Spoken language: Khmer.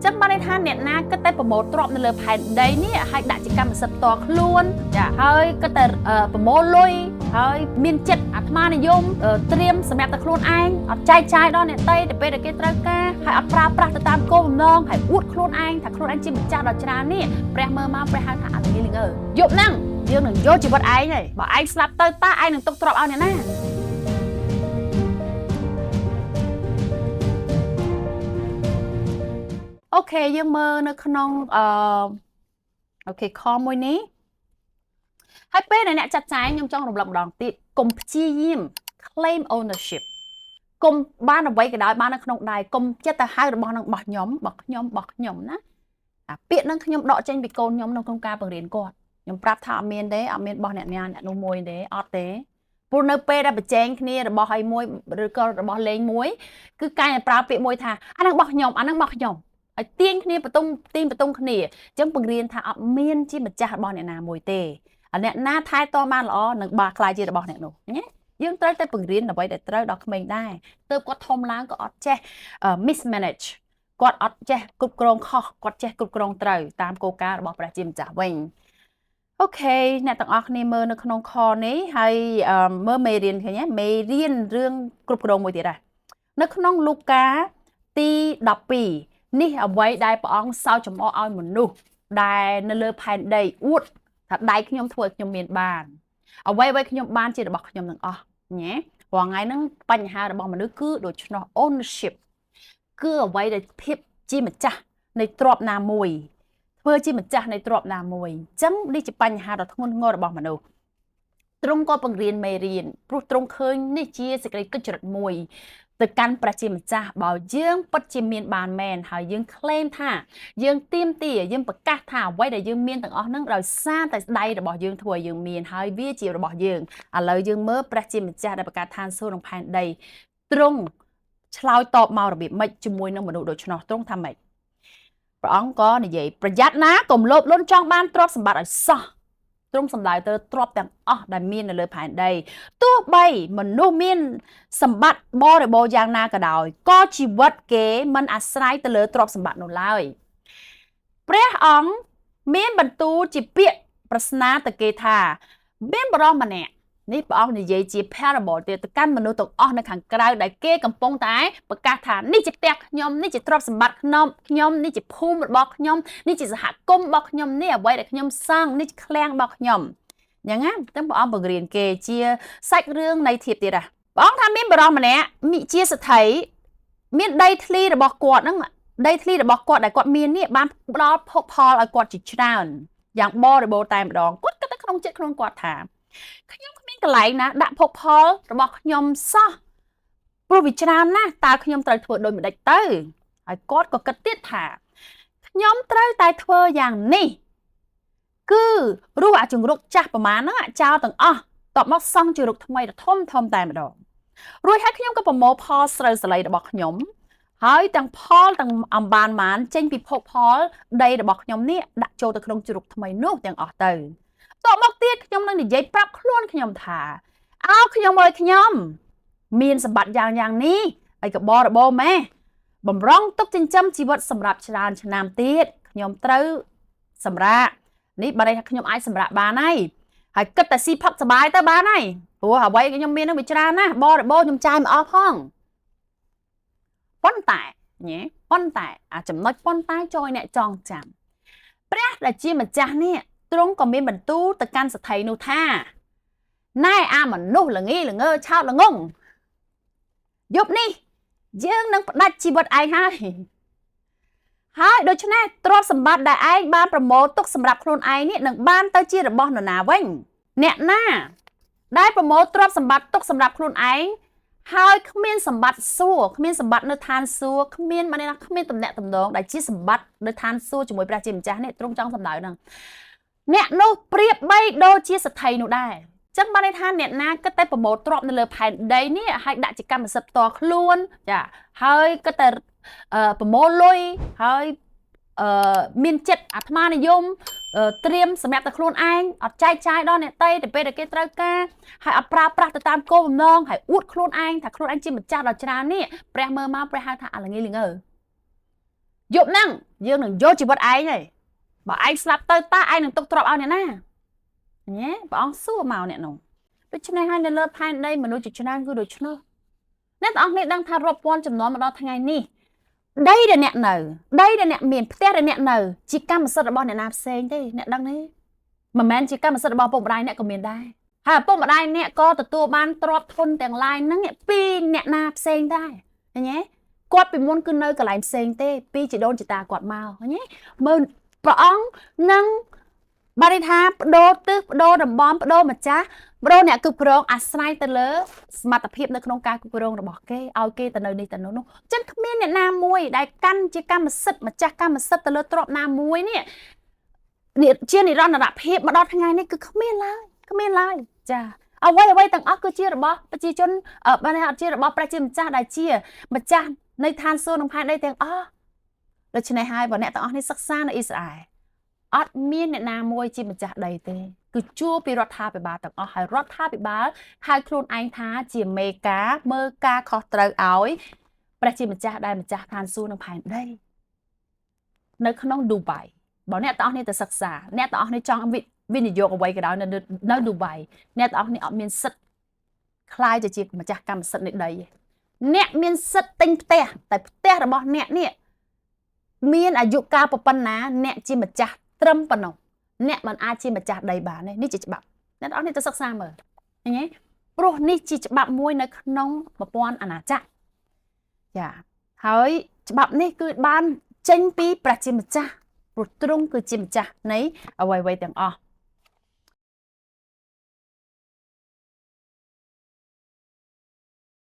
ចឹងបានន័យថាអ្នកណាគិតតែប្រមូលទ្រព្យនៅលើផែនដីនេះហើយដាក់ជាកម្មសិទ្ធិផ្ទាល់ខ្លួនចាហើយគិតតែប្រមូលលុយហើយមានចិត្តអាត្មានិយមត្រៀមសម្រាប់តែខ្លួនឯងអត់ចែកចាយដល់អ្នកតីទៅពេលដែលគេត្រូវការហើយអត់ប្រើប្រាស់ទៅតាមគោលបំណងហើយអួតខ្លួនឯងថាខ្លួនឯងជាម្ចាស់ដ៏ច្រើននេះព្រះមើលមកព្រះហៅថាអលីលីងើយប់ហ្នឹងយើងនឹងយកជីវិតឯងហើយបើឯងស្លាប់ទៅតើឯងនឹងទុកទ្រព្យឲ្យអ្នកណាអូខេយើងមើលនៅក្នុងអូខេខមមួយនេះហើយពេលដែលអ្នកចាត់ចែងខ្ញុំចង់រំលឹកម្ដងទៀតកុំព្យាយាម claim ownership កុំបានអ្វីក៏ដោយបាននៅក្នុងដៃកុំចិត្តទៅហៅរបស់នឹងរបស់ខ្ញុំណាអាពាក្យនឹងខ្ញុំដកចេញពីកូនខ្ញុំនៅក្នុងការបង្រៀនគាត់ខ្ញុំប្រាប់ថាអត់មានទេអត់មានរបស់អ្នកណាអ្នកនោះមួយទេអត់ទេព្រោះនៅពេលដែលប្រជែងគ្នារបស់ឲ្យមួយឬក៏របស់លេងមួយគឺកាយតែប្រើពាក្យមួយថាអានឹងរបស់ខ្ញុំអានឹងរបស់ខ្ញុំឲ្យទាញគ្នាបន្ទង់គ្នាអញ្ចឹងបង្រៀនថាអត់មានជាម្ចាស់របស់អ្នកណាមួយទេអ្នកណាថែទាំបានល្អនឹងបាខ្លាយជារបស់អ្នកនោះណាយើងត្រូវតែបង្រៀនអ្វីដែលត្រូវដល់ក្មេងដែរទើបគាត់ធំឡើងក៏អត់ចេះ mismanage គាត់អត់ចេះគ្រប់គ្រងខុសគាត់ចេះគ្រប់គ្រងត្រូវតាមគោលការណ៍របស់ព្រះជាម្ចាស់វិញអូខេអ្នកទាំងអស់គ្នាមើលនៅក្នុងខនេះហើយមើលមេរៀនឃើញមេរៀនរឿងគ្រប់គ្រងមួយទៀតដែរនៅក្នុងលូកាទី12នេះអ្វីដែលព្រះអង្គសោយចំអកឲ្យមនុស្សដែលនៅលើផែនដីអួតថាដៃខ្ញុំធ្វើឲ្យខ្ញុំមានបានអ្វីខ្ញុំបានជារបស់ខ្ញុំទាំងអស់ញ៉េព្រោះថ្ងៃហ្នឹងបញ្ហារបស់មនុស្សគឺដូច្នោះ ownership គឺអ្វីដែលភាពជាម្ចាស់នៃទ្រព្យណាមួយធ្វើជាម្ចាស់នៃទ្រព្យណាមួយអញ្ចឹងនេះជាបញ្ហាដ៏ធ្ងន់ធ្ងររបស់មនុស្សទ្រង់ក៏បង្រៀនមេរៀនព្រោះទ្រង់ឃើញនេះជាសេចក្តីទុច្ចរិតមួយទៅកាន់ព្រះជាម្ចាស់បើយើងពិតជាមានបានមែនហើយយើង claim ថាយើងទាមទារយើងប្រកាសថាអ្វីដែលយើងមានទាំងអស់ហ្នឹងដោយសារតែដៃរបស់យើងធ្វើឲ្យយើងមានហើយវាជារបស់យើងឥឡូវយើងមើលព្រះជាម្ចាស់ដែលប្រកាសឋានសួគ៌និងផែនដីទ្រង់ឆ្លើយតបមករបៀបម៉េចជាមួយនឹងមនុស្សដូច្នោះទ្រង់ថាម៉េចព្រះអង្គក៏និយាយប្រយ័ត្នណាកុំលោភលន់ចង់បានទ្រព្យសម្បត្តិឲ្យសោះទ្រង់សម្ដៅទៅទ្រព្យទាំងអស់ដែលមាននៅលើផែនដីទោះបីមនុស្សមានសម្បត្តិបរិបូរណ៍យ៉ាងណាក៏ដោយក៏ជីវិតគេមិនអាស្រ័យទៅលើទ្រព្យសម្បត្តិនោះឡើយព្រះអង្គមានបន្ទូលជាពាក្យប្រស្នាទៅគេថាមានបរិសម្នាក់នេះព្រះអង្គនិយាយជា parable ទៅកាន់មនុស្សទាំងអស់នៅខាងក្រៅដែលគេកំពុងតែប្រកាសថានេះជាផ្ទះខ្ញុំនេះជាទ្រព្យសម្បត្តិខ្ញុំនេះជាភូមិរបស់ខ្ញុំនេះជាសហគមន៍របស់ខ្ញុំនេះអ្វីដែលខ្ញុំសង់នេះជាឃ្លាំងរបស់ខ្ញុំអញ្ចឹងណាតែព្រះអង្គបង្រៀនគេជាសាច់រឿងនៃធៀបទៀតព្រះអង្គថាមានបរិសម្នាក់ជាសេដ្ឋីមានដីធ្លីរបស់គាត់ហ្នឹងដីធ្លីរបស់គាត់ដែលគាត់មាននេះបានផ្ដល់ភោគផលឲ្យគាត់ជាច្រើនយ៉ាងបរិបូរណ៍តែម្ដងគាត់គិតតែក្នុងចិត្តខ្លួនគាត់ថាខ្ញុំគ្មានកន្លែងណាដាក់ភោគផលរបស់ខ្ញុំសោះព្រោះវាច្រើនណាស់តើខ្ញុំត្រូវធ្វើដូចម្ដេចទៅហើយគាត់ក៏គិតទៀតថាខ្ញុំត្រូវតែធ្វើយ៉ាងនេះគឺរស់អាជង្រុកចាស់ប្រមាណហ្នឹងចោលទាំងអស់តបមកសង់ជង្រុកថ្មីធំតែម្ដងរួចហើយខ្ញុំក៏ប្រមូលផលស្រូវសាលីរបស់ខ្ញុំហើយទាំងផលទាំងអំបានបានចេញពីភោគផលដីរបស់ខ្ញុំនេះដាក់ចូលទៅក្នុងជង្រុកថ្មីនោះទាំងអស់ទៅតមកទៀតខ្ញុំនឹងនិយាយប្រាប់ខ្លួនខ្ញុំថាខ្ញុំអើយខ្ញុំមានសម្បត្តិយ៉ាងនេះហើយក៏បរិបូរណ៍ម៉ែបំរុងទុកចិញ្ចឹមជីវិតសម្រាប់ច្រើនឆ្នាំទៀតខ្ញុំត្រូវសម្រាប់នេះបើន័យថាខ្ញុំអាចសម្រាប់បានហើយគិតតែស៊ីផឹកសបាយទៅបានហើយព្រោះអ្វីខ្ញុំមាននឹងវាច្រើនណាស់បរិបូរណ៍ខ្ញុំចាយមិនអស់ផងប៉ុន្តែចំណុចប៉ុន្តែចូលឲ្យអ្នកចងចាំព្រះដែលជាម្ចាស់នេះទ្រង់ក៏មានបន្ទូលទៅកាន់សេដ្ឋីនោះថាណែអាមនុស្សល្ងឆោតល្ងងយប់នេះយើងនឹងផ្ដាច់ជីវិតឯងហើយដូច្នេះទ្រព្យសម្បត្តិដែលឯងបានប្រមូលទុកសម្រាប់ខ្លួនឯងនេះនឹងបានទៅជារបស់នរណាវិញអ្នកណាដែលប្រមូលទ្រព្យសម្បត្តិទុកសម្រាប់ខ្លួនឯងហើយគ្មានសម្បត្តិសួគ៌គ្មានសម្បត្តិនៅឋានសួគ៌គ្មានតំណែងដែលជាសម្បត្តិនៅឋានសួគ៌ជាមួយព្រះជាម្ចាស់នេះទ្រង់ចង់សម្ដៅហ្នឹងអ្នកនោះប្រៀបបីដូចជាសេដ្ឋីនោះដែរចឹងបានន័យថាអ្នកណាគិតតែប្រមូលទ្រព្យនៅលើផែនដីនេះហើយដាក់ជាកម្មសិទ្ធិផ្ទាល់ខ្លួនចាហើយគិតតែប្រមូលលុយហើយមានចិត្តអាត្មានិយមត្រៀមសម្រាប់តែខ្លួនឯងអត់ចែកចាយដល់អ្នកតីទៅពេលដែលគេត្រូវការហើយអត់ប្រើប្រាស់ទៅតាមគោលបំណងហើយអួតខ្លួនឯងថាខ្លួនឯងជាម្ចាស់ដ៏ច្រើននេះព្រះមើលមកព្រះហៅថាអលងាយលងើ យប់ហ្នឹងយើងនឹងយកជីវិតឯងហើយបើឯងស្លាប់ទៅតើឯងនឹងទុកទ្រព្យឲ្យអ្នកណាញ៉េព្រះអង្គសួរមកអ្នកនោះដូច្នេះហើយនៅលើផែនដីមនុស្សជាច្រើនគឺដូច្នោះអ្នកទាំងអស់គ្នាដឹងថារាប់ពាន់ចំនួនមកដល់ថ្ងៃនេះដីដែលអ្នកនៅដីដែលអ្នកមានផ្ទះដែលអ្នកនៅជាកម្មសិទ្ធិរបស់អ្នកណាផ្សេងទេអ្នកដឹងទេមិនមែនជាកម្មសិទ្ធិរបស់ពុកម្ដាយអ្នកក៏មានដែរហើយឪពុកម្ដាយអ្នកក៏ទទួលបានទ្រព្យធនទាំងឡាយហ្នឹងពីអ្នកណាផ្សេងដែរឃើញទេគាត់ពីមុនគឺនៅកន្លែងផ្សេងទេពីជីដូនជីតាគាត់មកឃើញទេមើលព្រះអង្គនឹងបានន័យថាបដូរទិសបដូរតំបន់បដូរម្ចាស់បដូរអ្នកគ្រប់គ្រងអាស្រ័យទៅលើសមត្ថភាពនៅក្នុងការគ្រប់គ្រងរបស់គេឲ្យគេទៅនៅនេះទៅនោះចឹងគ្មានអ្នកណាមួយដែលកាន់ជាកម្មសិទ្ធិម្ចាស់កម្មសិទ្ធិទៅលើទ្រព្យណាមួយនេះជានិរន្តរភាពមកដល់ថ្ងៃនេះគឺគ្មានឡើយចាអ្វីទាំងអស់គឺជារបស់ប្រជាជនបានថាជារបស់ព្រះជាម្ចាស់ដែលជាម្ចាស់នៃឋានសួគ៌និងផែនដីទាំងអស់ដូច្នេះហើយបើអ្នកទាំងអស់នេះសិក្សានៅអ៊ីស្រាអែលអត់មានអ្នកណាមួយជាម្ចាស់ដីទេគឺជួពីរដ្ឋាភិបាលទាំងអស់ហើយរដ្ឋាភិបាលហៅខ្លួនឯងថាជាមេការមើលការខុសត្រូវឲ្យព្រះជាម្ចាស់ដែលម្ចាស់ឋានសួគ៌និងផែនដីនៅក្នុងឌូបៃបើអ្នកទាំងអស់នេះទៅសិក្សាអ្នកទាំងអស់នេះចង់វិនិយោគអ្វីក៏ដោយនៅឌូបៃអ្នកទាំងអស់នេះអត់មានសិទ្ធិខ្លាយទៅជាម្ចាស់កម្មសិទ្ធិនៃដីអ្នកមានសិទ្ធិទិញផ្ទះតែផ្ទះរបស់អ្នកនេះមានអាយុកាលប៉ុណ្ណាអ្នកជាម្ចាស់ត្រឹមប៉ុណ្ណោះអ្នកមិនអាចជាម្ចាស់ដីបានទេនេះជាច្បាប់អ្នកទាំងអស់នេះទៅសិក្សាមើលឃើញទេព្រោះនេះជាច្បាប់មួយនៅក្នុងប្រព័ន្ធអាណាចក្រចាហើយច្បាប់នេះគឺបានចេញពីព្រះជាម្ចាស់ព្រោះទ្រង់គឺជាម្ចាស់នៃអ្វីៗទាំងអស់